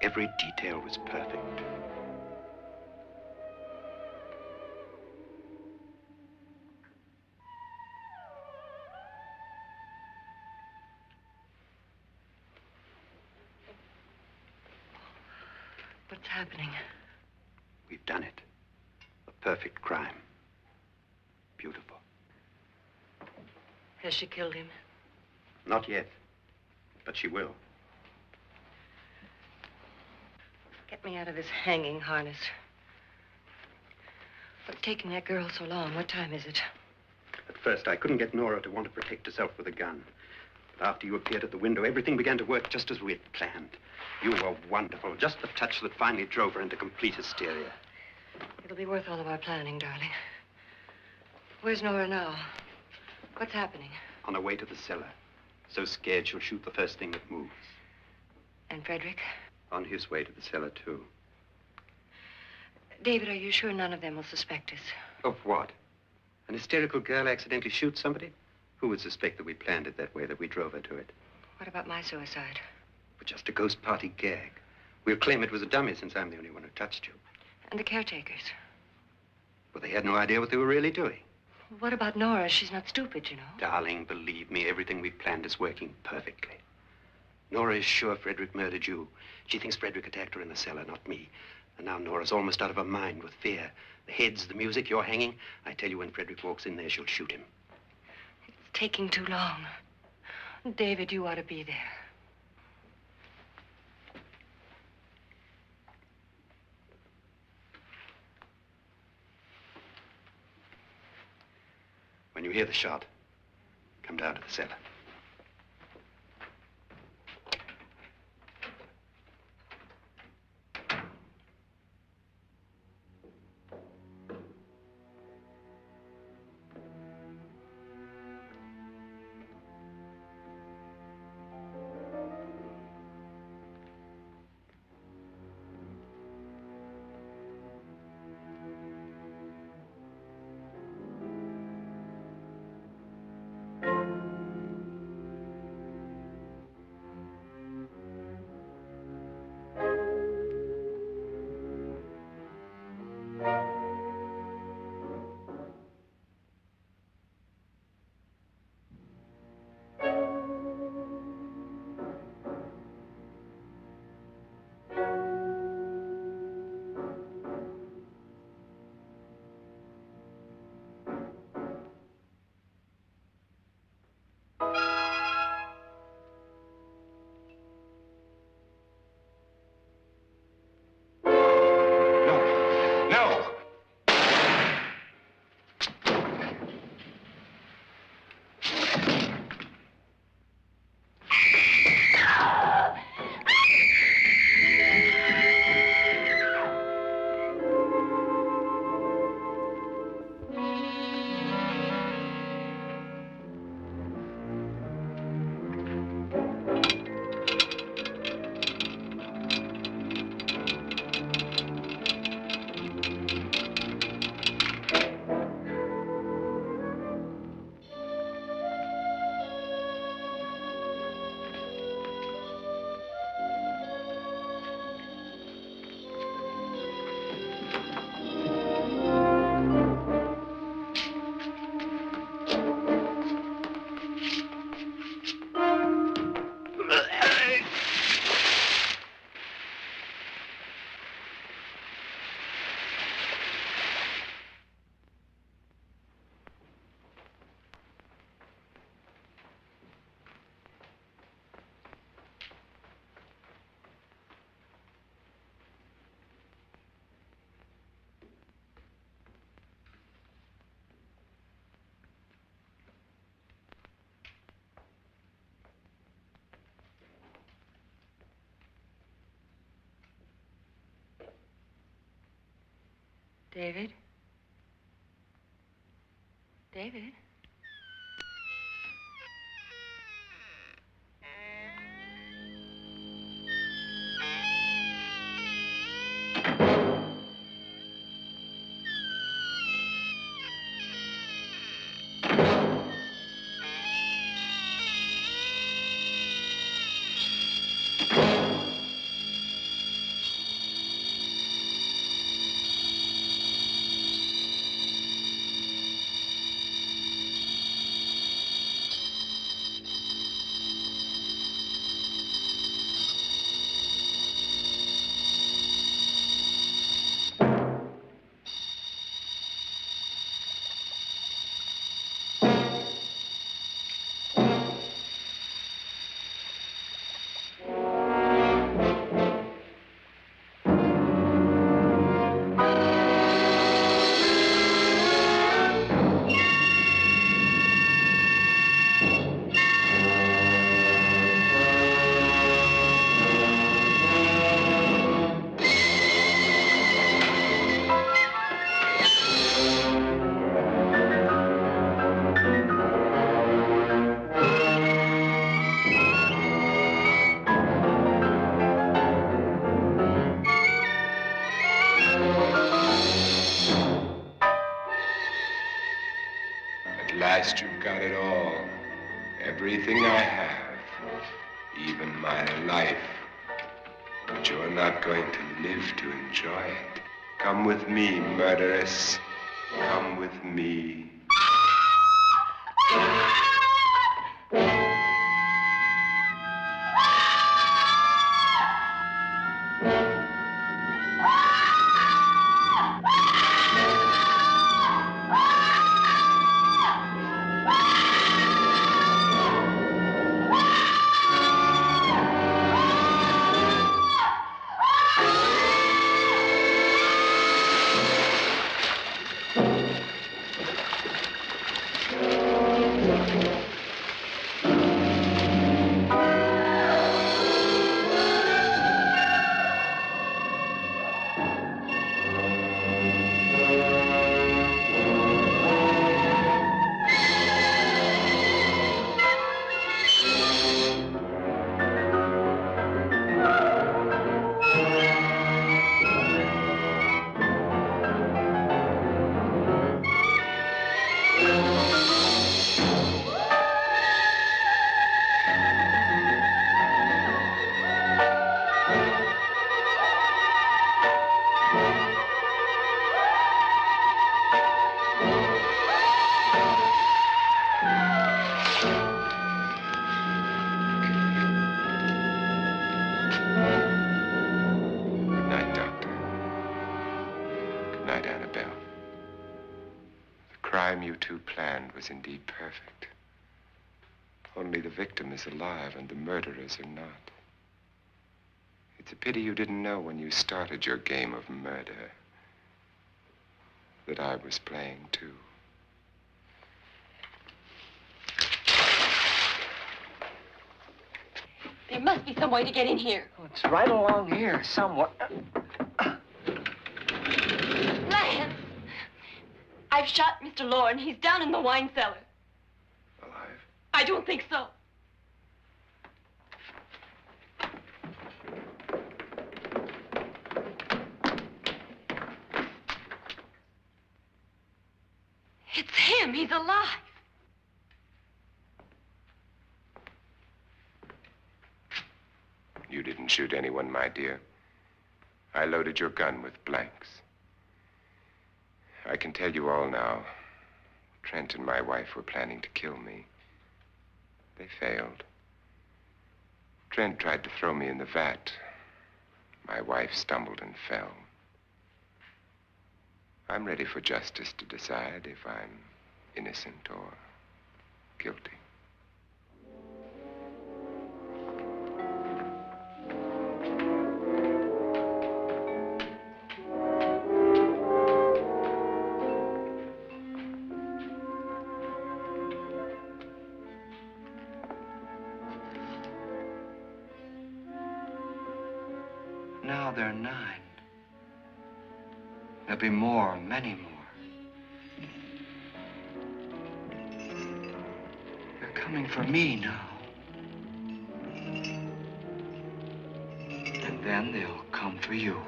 S6: Every detail was perfect.
S5: What's happening?
S6: We've done it. A perfect crime. Beautiful.
S5: Has she killed him?
S6: Not yet, but she will.
S5: Get me out of this hanging harness. What's taking that girl so long? What time is it?
S6: At first, I couldn't get Nora to want to protect herself with a gun. But after you appeared at the window, everything began to work just as we had planned. You were wonderful. Just the touch that finally drove her into complete hysteria.
S5: It'll be worth all of our planning, darling. Where's Nora now? What's happening?
S6: On her way to the cellar. So scared she'll shoot the first thing that moves.
S5: And Frederick?
S6: On his way to the cellar, too.
S5: David, are you sure none of them will suspect us?
S6: Of what? An hysterical girl accidentally shoots somebody? Who would suspect that we planned it that way, that we drove her to it?
S5: What about my suicide?
S6: But just a ghost party gag. We'll claim it was a dummy since I'm the only one who touched you.
S5: And the caretakers?
S6: Well, they had no idea what they were really doing.
S5: What about Nora? She's not stupid, you know.
S6: Darling, believe me, everything we planned is working perfectly. Nora is sure Frederick murdered you. She thinks Frederick attacked her in the cellar, not me. And now Nora's almost out of her mind with fear. The heads, the music, you're hanging. I tell you, when Frederick walks in there, she'll shoot him.
S5: It's taking too long. David, you ought to be there.
S6: When you hear the shot, come down to the cellar.
S5: David? David?
S2: At last you've got it all. Everything I have. Even my life. But you're not going to live to enjoy it. Come with me, murderess. Come with me. Was indeed perfect. Only the victim is alive and the murderers are not. It's a pity you didn't know when you started your game of murder that I was playing too.
S4: There must be some way to get in here.
S8: Oh, it's right along here somewhere.
S4: Lance! I've shot Mr. Loren. He's down in the wine cellar.
S3: Alive?
S4: I don't think so. It's him. He's alive.
S2: You didn't shoot anyone, my dear. I loaded your gun with blanks. I can tell you all now. Trent and my wife were planning to kill me. They failed. Trent tried to throw me in the vat. My wife stumbled and fell. I'm ready for justice to decide if I'm innocent or guilty.
S1: Now they're 9. There'll be more, many more. They're coming for me now. And then they'll come for you.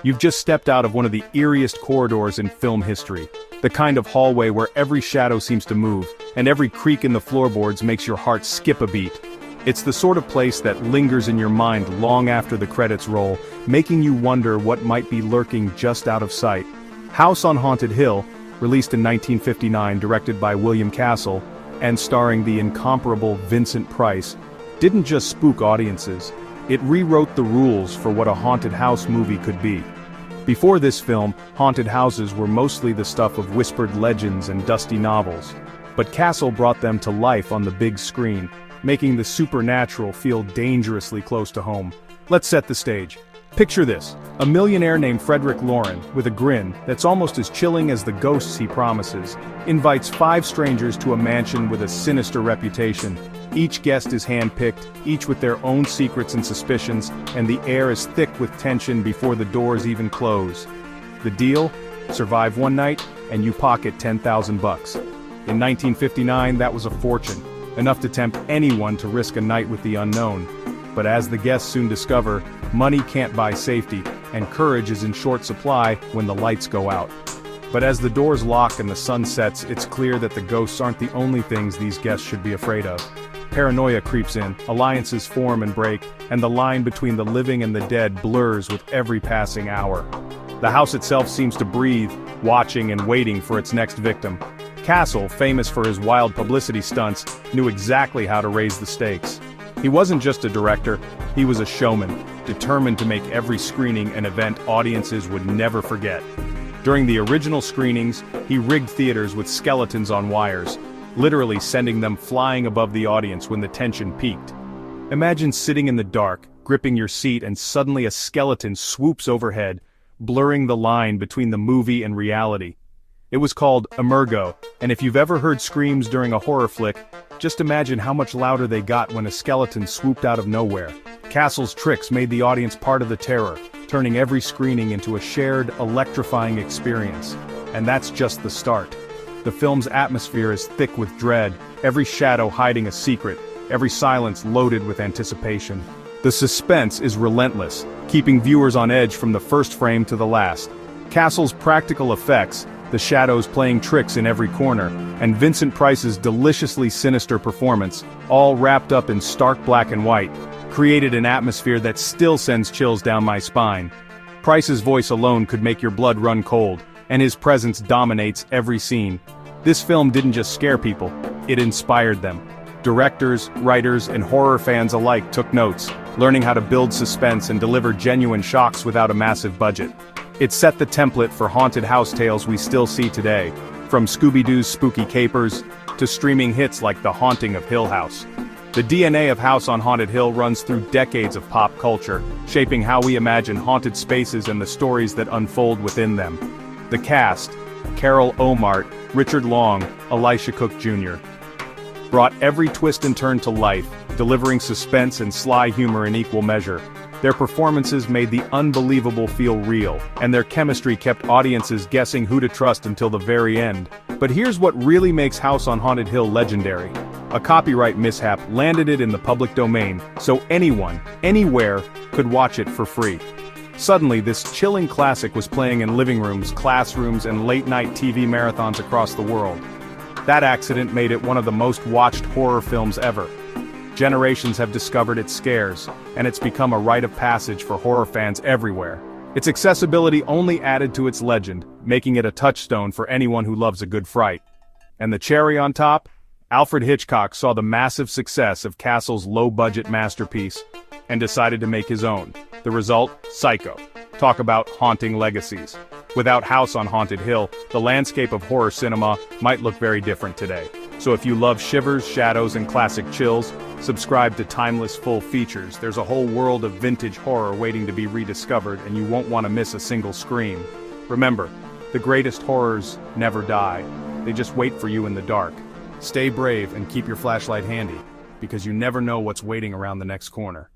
S9: You've just stepped out of one of the eeriest corridors in film history, the kind of hallway where every shadow seems to move, and every creak in the floorboards makes your heart skip a beat. It's the sort of place that lingers in your mind long after the credits roll, making you wonder what might be lurking just out of sight. House on Haunted Hill, released in 1959, directed by William Castle, and starring the incomparable Vincent Price, didn't just spook audiences, it rewrote the rules for what a haunted house movie could be. Before this film, haunted houses were mostly the stuff of whispered legends and dusty novels. But Castle brought them to life on the big screen, making the supernatural feel dangerously close to home. Let's set the stage. Picture this, a millionaire named Frederick Lauren, with a grin that's almost as chilling as the ghosts he promises, invites 5 strangers to a mansion with a sinister reputation. Each guest is handpicked, each with their own secrets and suspicions, and the air is thick with tension before the doors even close. The deal? Survive one night, and you pocket $10,000 bucks. In 1959, that was a fortune, enough to tempt anyone to risk a night with the unknown. But as the guests soon discover, money can't buy safety, and courage is in short supply when the lights go out. But as the doors lock and the sun sets, it's clear that the ghosts aren't the only things these guests should be afraid of. Paranoia creeps in, alliances form and break, and the line between the living and the dead blurs with every passing hour. The house itself seems to breathe, watching and waiting for its next victim. Castle, famous for his wild publicity stunts, knew exactly how to raise the stakes. He wasn't just a director, he was a showman, determined to make every screening an event audiences would never forget. During the original screenings, he rigged theaters with skeletons on wires, literally sending them flying above the audience when the tension peaked. Imagine sitting in the dark, gripping your seat, and suddenly a skeleton swoops overhead, blurring the line between the movie and reality. It was called emergo, and if you've ever heard screams during a horror flick, just imagine how much louder they got when a skeleton swooped out of nowhere. Castle's tricks made the audience part of the terror, turning every screening into a shared, electrifying experience. And that's just the start. The film's atmosphere is thick with dread, every shadow hiding a secret, every silence loaded with anticipation. The suspense is relentless, keeping viewers on edge from the first frame to the last. Castle's practical effects, the shadows playing tricks in every corner, and Vincent Price's deliciously sinister performance, all wrapped up in stark black and white, created an atmosphere that still sends chills down my spine. Price's voice alone could make your blood run cold, and his presence dominates every scene. This film didn't just scare people, it inspired them. Directors, writers, and horror fans alike took notes, learning how to build suspense and deliver genuine shocks without a massive budget. It set the template for haunted house tales we still see today, from Scooby-Doo's spooky capers to streaming hits like The Haunting of Hill House. The DNA of House on Haunted Hill runs through decades of pop culture, shaping how we imagine haunted spaces and the stories that unfold within them. The cast, Carol Ohmart, Richard Long, Elisha Cook Jr., brought every twist and turn to life, delivering suspense and sly humor in equal measure. Their performances made the unbelievable feel real, and their chemistry kept audiences guessing who to trust until the very end. But here's what really makes House on Haunted Hill legendary. A copyright mishap landed it in the public domain, so anyone, anywhere, could watch it for free. Suddenly, this chilling classic was playing in living rooms, classrooms, and late-night TV marathons across the world. That accident made it one of the most watched horror films ever. Generations have discovered its scares, and it's become a rite of passage for horror fans everywhere. Its accessibility only added to its legend, making it a touchstone for anyone who loves a good fright. And the cherry on top? Alfred Hitchcock saw the massive success of Castle's low-budget masterpiece and decided to make his own. The result? Psycho. Talk about haunting legacies. Without House on Haunted Hill, the landscape of horror cinema might look very different today. So if you love shivers, shadows, and classic chills, subscribe to Timeless Full Features. There's a whole world of vintage horror waiting to be rediscovered, and you won't want to miss a single scream. Remember, the greatest horrors never die. They just wait for you in the dark. Stay brave and keep your flashlight handy, because you never know what's waiting around the next corner.